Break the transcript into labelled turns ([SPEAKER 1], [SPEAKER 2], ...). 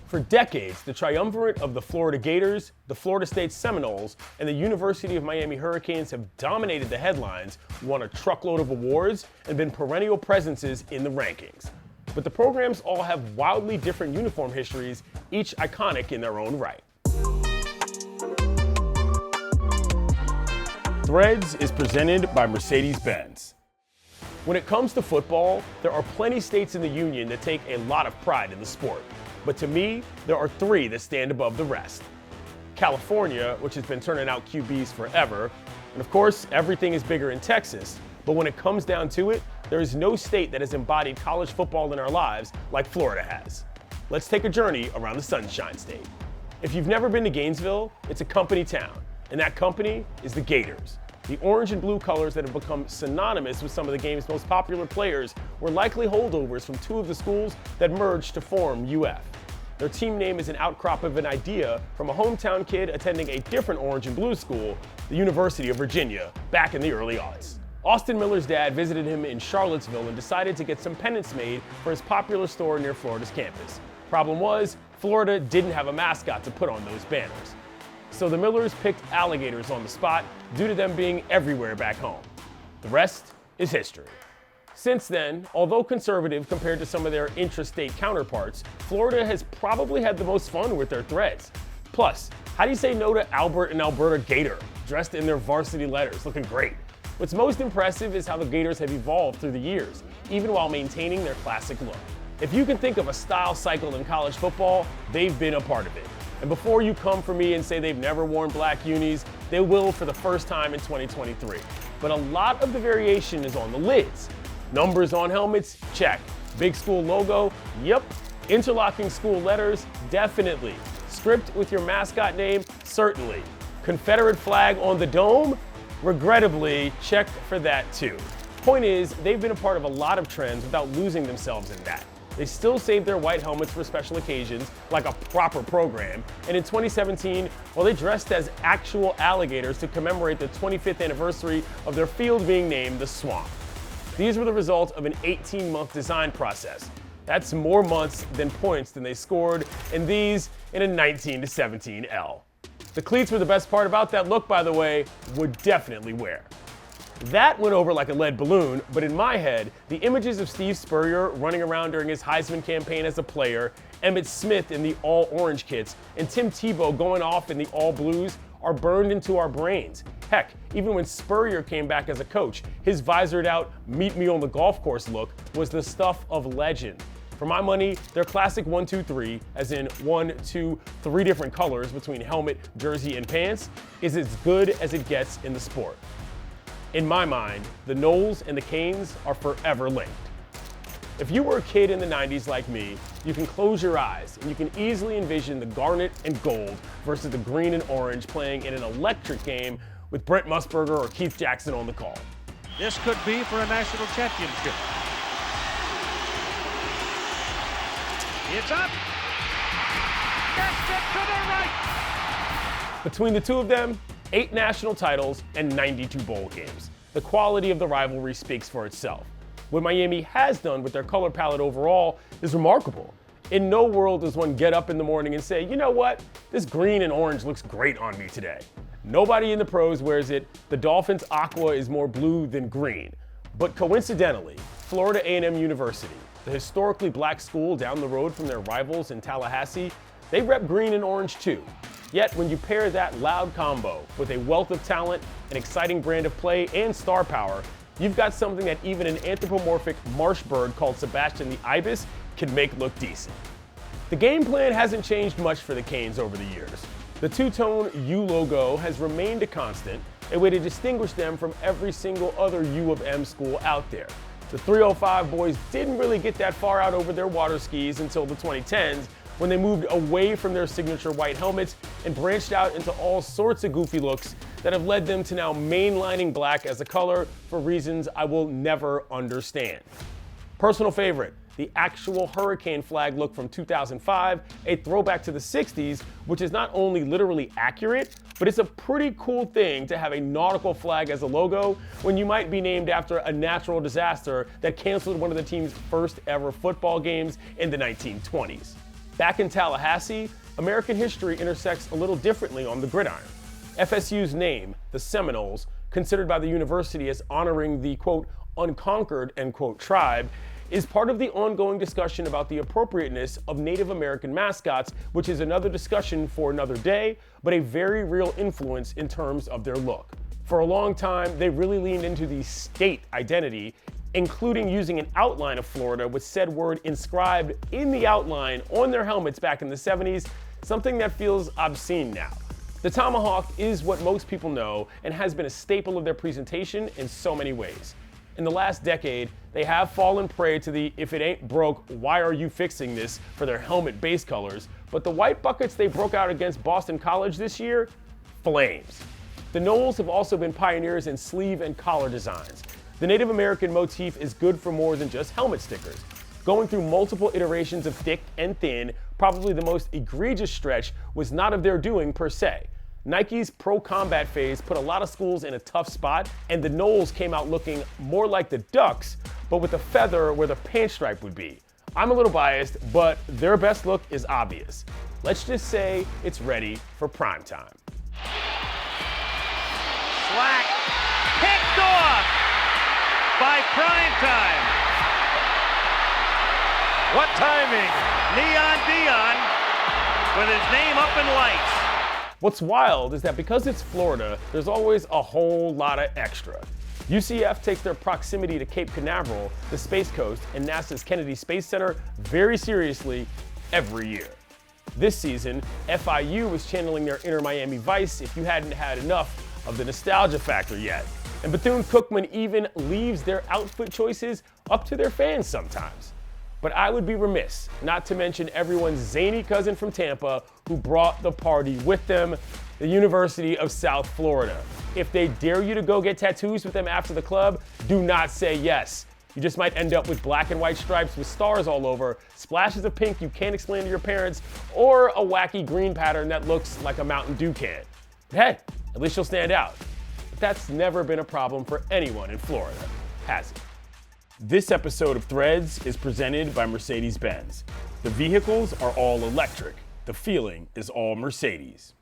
[SPEAKER 1] For decades, the triumvirate of the Florida Gators, the Florida State Seminoles, and the University of Miami Hurricanes have dominated the headlines, won a truckload of awards, and been perennial presences in the rankings. But the programs all have wildly different uniform histories, each iconic in their own right. Threads is presented by Mercedes-Benz. When it comes to football, there are plenty states in the union that take a lot of pride in the sport. But to me, there are three that stand above the rest. California, which has been turning out QBs forever, and of course, everything is bigger in Texas. But when it comes down to it, there is no state that has embodied college football in our lives like Florida has. Let's take a journey around the Sunshine State. If you've never been to Gainesville, it's a company town, and that company is the Gators. The orange and blue colors that have become synonymous with some of the game's most popular players were likely holdovers from two of the schools that merged to form UF. Their team name is an outcrop of an idea from a hometown kid attending a different orange and blue school, the University of Virginia, back in the early aughts. Austin Miller's dad visited him in Charlottesville and decided to get some pennants made for his popular store near Florida's campus. Problem was, Florida didn't have a mascot to put on those banners. So the Millers picked alligators on the spot due to them being everywhere back home. The rest is history. Since then, although conservative compared to some of their intrastate counterparts, Florida has probably had the most fun with their threads. Plus, how do you say no to Albert and Alberta Gator, dressed in their varsity letters, looking great? What's most impressive is how the Gators have evolved through the years, even while maintaining their classic look. If you can think of a style cycle in college football, they've been a part of it. And before you come for me and say they've never worn black unis, they will for the first time in 2023. But a lot of the variation is on the lids. Numbers on helmets? Check. Big school logo? Yep. Interlocking school letters? Definitely. Script with your mascot name? Certainly. Confederate flag on the dome? Regrettably, check for that too. Point is, they've been a part of a lot of trends without losing themselves in that. They still save their white helmets for special occasions, like a proper program. And in 2017, well, they dressed as actual alligators to commemorate the 25th anniversary of their field being named the Swamp. These were the result of an 18-month design process. That's more months than points than they scored, and these in a 19-17 L. The cleats were the best part about that look, by the way, would definitely wear. That went over like a lead balloon, but in my head, the images of Steve Spurrier running around during his Heisman campaign as a player, Emmitt Smith in the all-orange kits, and Tim Tebow going off in the all-blues are burned into our brains. Heck, even when Spurrier came back as a coach, his visored out, meet me on the golf course look was the stuff of legend. For my money, their classic 1-2-3, as in 1, 2, 3 different colors between helmet, jersey, and pants, is as good as it gets in the sport. In my mind, the Noles and the Canes are forever linked. If you were a kid in the 90s like me, you can close your eyes and you can easily envision the garnet and gold versus the green and orange playing in an electric game with Brent Musburger or Keith Jackson on the call.
[SPEAKER 2] This could be for a national championship. It's up. Gets it to the right.
[SPEAKER 1] Between the two of them, 8 national titles and 92 bowl games. The quality of the rivalry speaks for itself. What Miami has done with their color palette overall is remarkable. In no world does one get up in the morning and say, you know what, this green and orange looks great on me today. Nobody in the pros wears it. The Dolphins' aqua is more blue than green. But coincidentally, Florida A&M University, the historically black school down the road from their rivals in Tallahassee, they rep green and orange too. Yet when you pair that loud combo with a wealth of talent, an exciting brand of play, and star power, you've got something that even an anthropomorphic marsh bird called Sebastian the Ibis can make look decent. The game plan hasn't changed much for the Canes over the years. The two-tone U logo has remained a constant, a way to distinguish them from every single other U of M school out there. The 305 boys didn't really get that far out over their water skis until the 2010s, when they moved away from their signature white helmets and branched out into all sorts of goofy looks that have led them to now mainlining black as a color for reasons I will never understand. Personal favorite, the actual hurricane flag look from 2005, a throwback to the 60s, which is not only literally accurate, but it's a pretty cool thing to have a nautical flag as a logo when you might be named after a natural disaster that canceled one of the team's first ever football games in the 1920s. Back in Tallahassee, American history intersects a little differently on the gridiron. FSU's name, the Seminoles, considered by the university as honoring the, quote, unconquered, end quote, tribe, is part of the ongoing discussion about the appropriateness of Native American mascots, which is another discussion for another day, but a very real influence in terms of their look. For a long time, they really leaned into the state identity, including using an outline of Florida with said word inscribed in the outline on their helmets back in the 70s, something that feels obscene now. The tomahawk is what most people know and has been a staple of their presentation in so many ways. In the last decade, they have fallen prey to the "if it ain't broke, why are you fixing this" for their helmet base colors, but the white buckets they broke out against Boston College this year, flames. The Noles have also been pioneers in sleeve and collar designs. The Native American motif is good for more than just helmet stickers. Going through multiple iterations of thick and thin, probably the most egregious stretch was not of their doing per se. Nike's pro combat phase put a lot of schools in a tough spot, and the Noles came out looking more like the Ducks, but with a feather where the pant stripe would be. I'm a little biased, but their best look is obvious. Let's just say it's ready for prime time.
[SPEAKER 2] Slack picked off by prime time. What timing? Neon Dion with his name up in lights.
[SPEAKER 1] What's wild is that because it's Florida, there's always a whole lot of extra. UCF takes their proximity to Cape Canaveral, the Space Coast, and NASA's Kennedy Space Center very seriously every year. This season, FIU was channeling their inner Miami Vice if you hadn't had enough of the nostalgia factor yet. And Bethune-Cookman even leaves their outfit choices up to their fans sometimes. But I would be remiss not to mention everyone's zany cousin from Tampa who brought the party with them, the University of South Florida. If they dare you to go get tattoos with them after the club, do not say yes. You just might end up with black and white stripes with stars all over, splashes of pink you can't explain to your parents, or a wacky green pattern that looks like a Mountain Dew can. But hey, at least you'll stand out. But that's never been a problem for anyone in Florida, has it? This episode of Threads is presented by Mercedes-Benz. The vehicles are all electric. The feeling is all Mercedes.